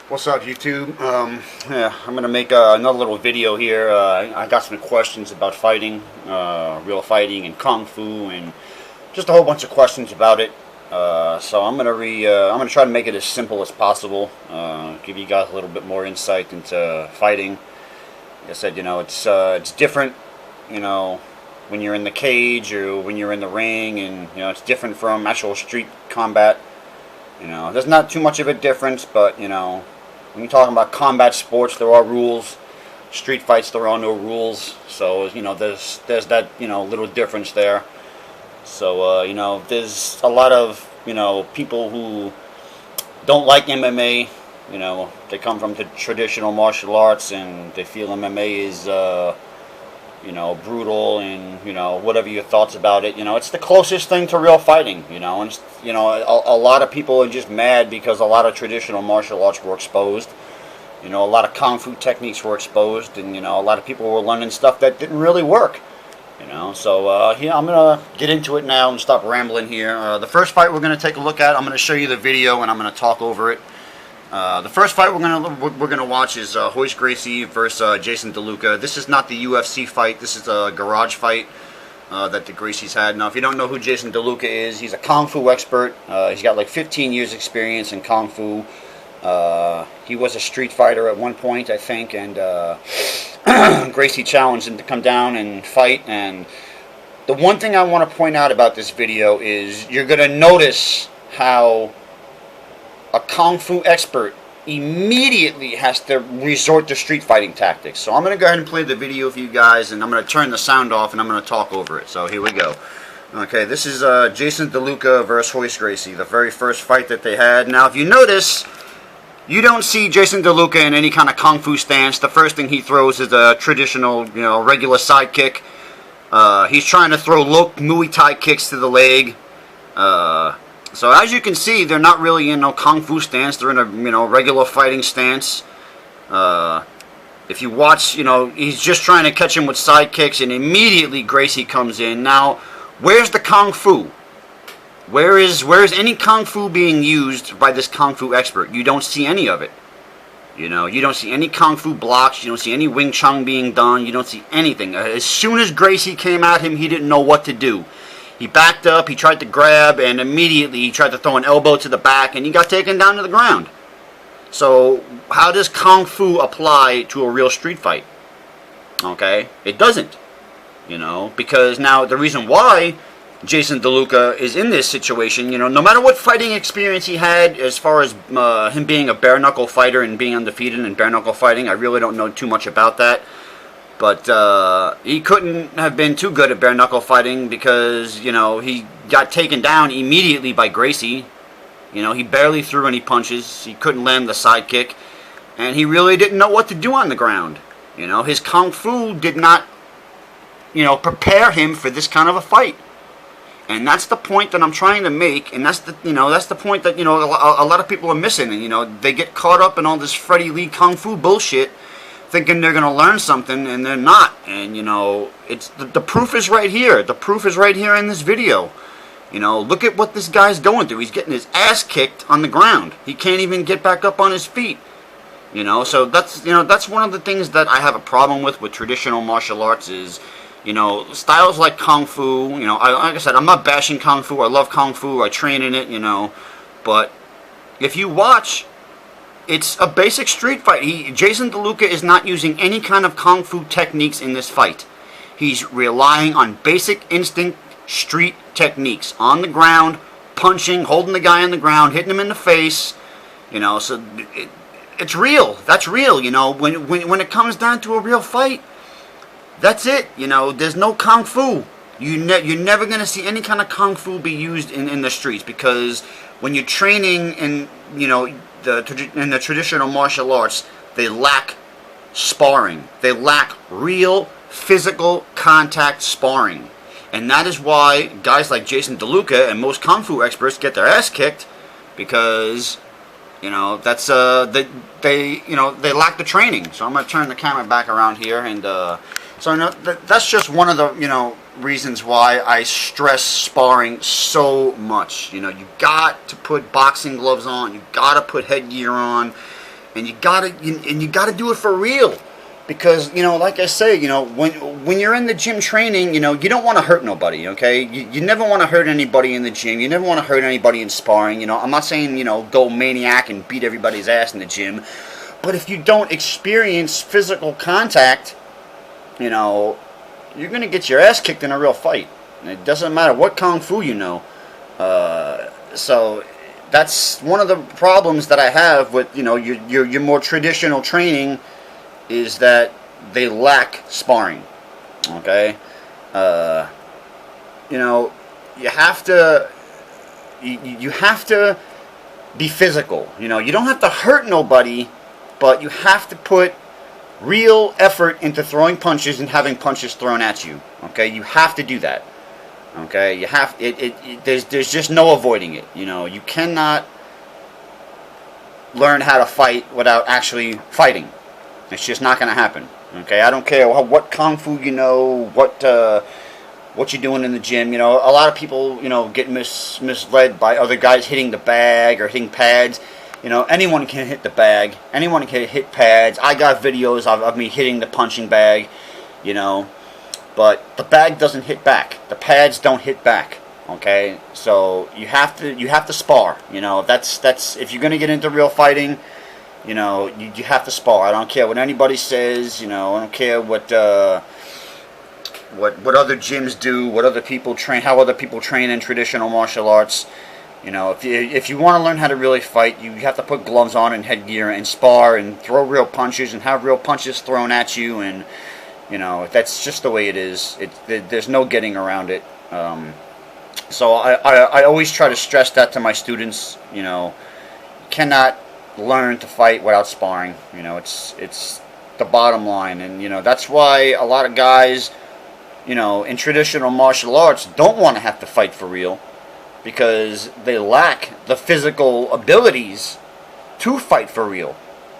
What's up, YouTube? Yeah, I'm gonna make another little video here. I got some questions about fighting, real fighting, and kung fu, and just a whole bunch of questions about it. So I'm gonna try to make it as simple as possible. Give you guys a little bit more insight into fighting. Like I said, it's different. When you're in the cage or when you're in the ring, and it's different from actual street combat. There's not too much of a difference, but when you're talking about combat sports, there are rules. Street fights, there are no rules. So there's that little difference there. So there's a lot of people who don't like MMA. They come from the traditional martial arts and they feel MMA is brutal, and whatever your thoughts about it. It's the closest thing to real fighting. And a lot of people are just mad because a lot of traditional martial arts were exposed. A lot of kung fu techniques were exposed, and a lot of people were learning stuff that didn't really work. So yeah, I'm gonna get into it now and stop rambling here. The first fight we're gonna take a look at, I'm gonna show you the video and I'm gonna talk over it. The first fight we're gonna watch is Gracie versus Jason Delucia. This is not the UFC fight. This is a garage fight that the Gracie's had. Now, if you don't know who Jason Delucia is, he's a kung fu expert. He's got like 15 years experience in kung fu. He was a street fighter at one point, I think, and Gracie challenged him to come down and fight. And the one thing I want to point out about this video is you're gonna notice how a kung fu expert immediately has to resort to street fighting tactics. So I'm going to go ahead and play the video for you guys, and I'm going to turn the sound off and I'm going to talk over it. So here we go. Okay, this is Jason Delucia versus Gracie, the very first fight that they had. Now, if you notice, you don't see Jason Delucia in any kind of kung fu stance. The first thing he throws is a traditional, regular side kick. He's trying to throw low Muay Thai kicks to the leg. So as you can see, they're not really in no kung fu stance. They're in a regular fighting stance. If you watch, he's just trying to catch him with side kicks, and immediately Gracie comes in. Now, where's the kung fu? Where is any kung fu being used by this kung fu expert? You don't see any of it. You don't see any kung fu blocks. You don't see any Wing Chun being done. You don't see anything. As soon as Gracie came at him, he didn't know what to do. He backed up, he tried to grab, and immediately he tried to throw an elbow to the back, and he got taken down to the ground. So, how does Kung Fu apply to a real street fight? Okay? It doesn't. Because now the reason why Jason Delucia is in this situation, no matter what fighting experience he had, as far as him being a bare-knuckle fighter and being undefeated in bare-knuckle fighting, I really don't know too much about that. But he couldn't have been too good at bare-knuckle fighting because, he got taken down immediately by Gracie. He barely threw any punches. He couldn't land the side kick. And he really didn't know what to do on the ground. His kung fu did not, prepare him for this kind of a fight. And that's the point that I'm trying to make. And that's the point that, a lot of people are missing. And, they get caught up in all this Freddie Lee kung fu bullshit, thinking they're going to learn something, and they're not. And, it's the proof is right here. The proof is right here in this video. Look at what this guy's going through. He's getting his ass kicked on the ground. He can't even get back up on his feet. So that's one of the things that I have a problem with traditional martial arts is, styles like Kung Fu. Like I said, I'm not bashing Kung Fu. I love Kung Fu. I train in it, But if you watch, it's a basic street fight. Jason Delucia is not using any kind of kung fu techniques in this fight. He's relying on basic instinct street techniques. On the ground, punching, holding the guy on the ground, hitting him in the face. So it's real. That's real. When it comes down to a real fight, that's it. There's no kung fu. You're never going to see any kind of kung fu be used in the streets, because when you're training in, in the traditional martial arts, they lack sparring. They lack real physical contact sparring. And that is why guys like Jason Delucia and most kung fu experts get their ass kicked, because that's they lack the training. So I'm going to turn the camera back around here, and so that's just one of the reasons why I stress sparring so much. You got to put boxing gloves on. You got to put headgear on. and you gotta do it for real. Because, like I say, when you're in the gym training, you don't want to hurt nobody, okay? You never want to hurt anybody in the gym. You never want to hurt anybody in sparring. I'm not saying, go maniac and beat everybody's ass in the gym. But if you don't experience physical contact, you're going to get your ass kicked in a real fight. And it doesn't matter what kung fu you know. So that's one of the problems that I have with, your more traditional training, is that they lack sparring. Okay, you have to you have to be physical. You don't have to hurt nobody, but you have to put real effort into throwing punches and having punches thrown at you. Okay, you have to do that. Okay, you have there's just no avoiding it. You cannot learn how to fight without actually fighting. It's just not going to happen. Okay, I don't care what kung fu what you're doing in the gym. A lot of people get misled by other guys hitting the bag or hitting pads. Anyone can hit the bag. Anyone can hit pads. I got videos of me hitting the punching bag. But the bag doesn't hit back. The pads don't hit back. Okay, so you have to spar. That's if you're going to get into real fighting. You have to spar. I don't care what anybody says. I don't care what other gyms do, what other people train, how other people train in traditional martial arts. If you want to learn how to really fight, you have to put gloves on and headgear and spar and throw real punches and have real punches thrown at you. And that's just the way it is. There's no getting around it. So I always try to stress that to my students. You cannot learn to fight without sparring. It's the bottom line. And that's why a lot of guys in traditional martial arts don't want to have to fight for real, because they lack the physical abilities to fight for real.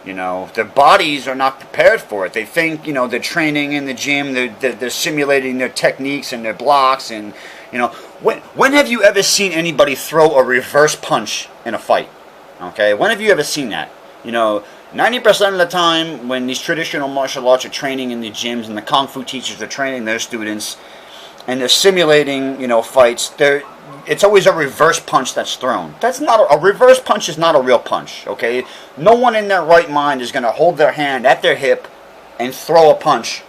Their bodies are not prepared for it. They think they're training in the gym, they're simulating their techniques and their blocks. And when have you ever seen anybody throw a reverse punch in a fight? Okay, when have you ever seen that? 90% of the time when these traditional martial arts are training in the gyms and the kung fu teachers are training their students and they're simulating, fights, it's always a reverse punch that's thrown. That's not a reverse punch is not a real punch. Okay, no one in their right mind is going to hold their hand at their hip and throw a punch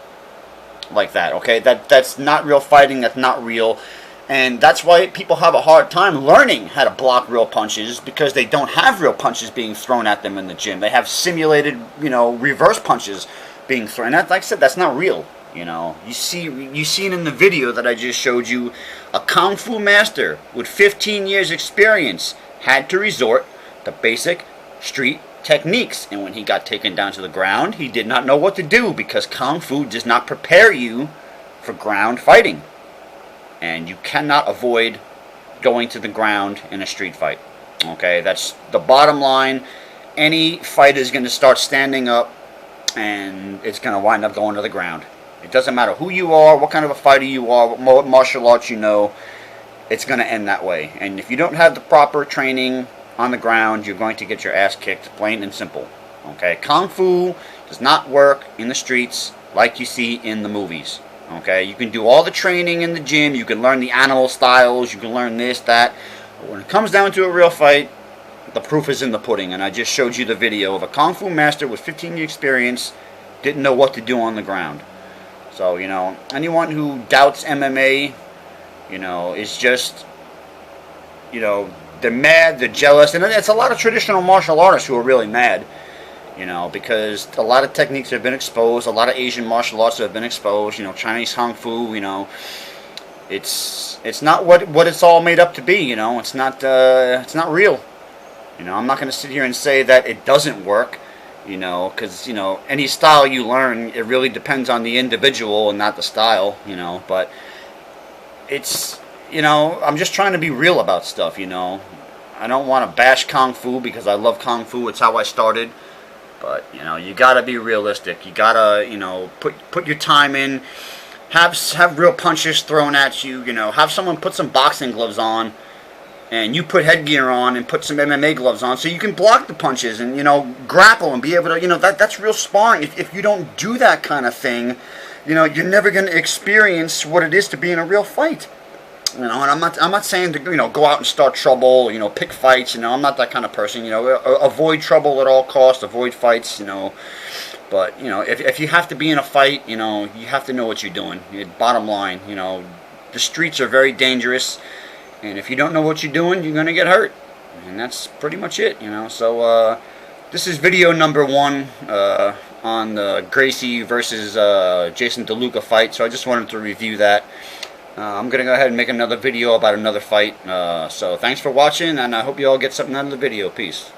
like that. Okay, that's not real fighting. That's not real. And that's why people have a hard time learning how to block real punches, because they don't have real punches being thrown at them in the gym. They have simulated, reverse punches being thrown. And like I said, that's not real. You seen in the video that I just showed you, a kung fu master with 15 years experience had to resort to basic street techniques. And when he got taken down to the ground, he did not know what to do, because kung fu does not prepare you for ground fighting. And you cannot avoid going to the ground in a street fight. Okay, that's the bottom line. Any fighter is going to start standing up, and it's going to wind up going to the ground. It doesn't matter who you are, what kind of a fighter you are, what martial arts you know, it's going to end that way. And if you don't have the proper training on the ground, you're going to get your ass kicked, plain and simple. Okay, kung fu does not work in the streets like you see in the movies. Okay, you can do all the training in the gym, you can learn the animal styles, you can learn this, that, but when it comes down to a real fight, the proof is in the pudding. And I just showed you the video of a kung fu master with 15 years experience, didn't know what to do on the ground. So, anyone who doubts MMA, is just, they're mad, they're jealous, and it's a lot of traditional martial artists who are really mad. Because a lot of techniques have been exposed, a lot of Asian martial arts have been exposed, Chinese Kung Fu, it's not what it's all made up to be, it's not real. I'm not going to sit here and say that it doesn't work, because, any style you learn, it really depends on the individual and not the style, but it's, I'm just trying to be real about stuff, I don't want to bash Kung Fu because I love Kung Fu, it's how I started. But, you gotta be realistic. You gotta, put your time in. Have real punches thrown at you. Have someone put some boxing gloves on and you put headgear on and put some MMA gloves on so you can block the punches and, you know, grapple and be able to, you know, that's real sparring. If you don't do that kind of thing, you know, you're never going to experience what it is to be in a real fight. You know, and I'm not saying to, you know, go out and start trouble, you know, pick fights, you know, I'm not that kind of person, you know, avoid trouble at all costs, avoid fights, you know, but, you know, if you have to be in a fight, you know, you have to know what you're doing. Bottom line, you know, the streets are very dangerous, and if you don't know what you're doing, you're going to get hurt, and that's pretty much it, you know. So, this is video number 1 on the Gracie versus Jason Delucia fight, so I just wanted to review that. I'm going to go ahead and make another video about another fight. So thanks for watching, and I hope you all get something out of the video. Peace.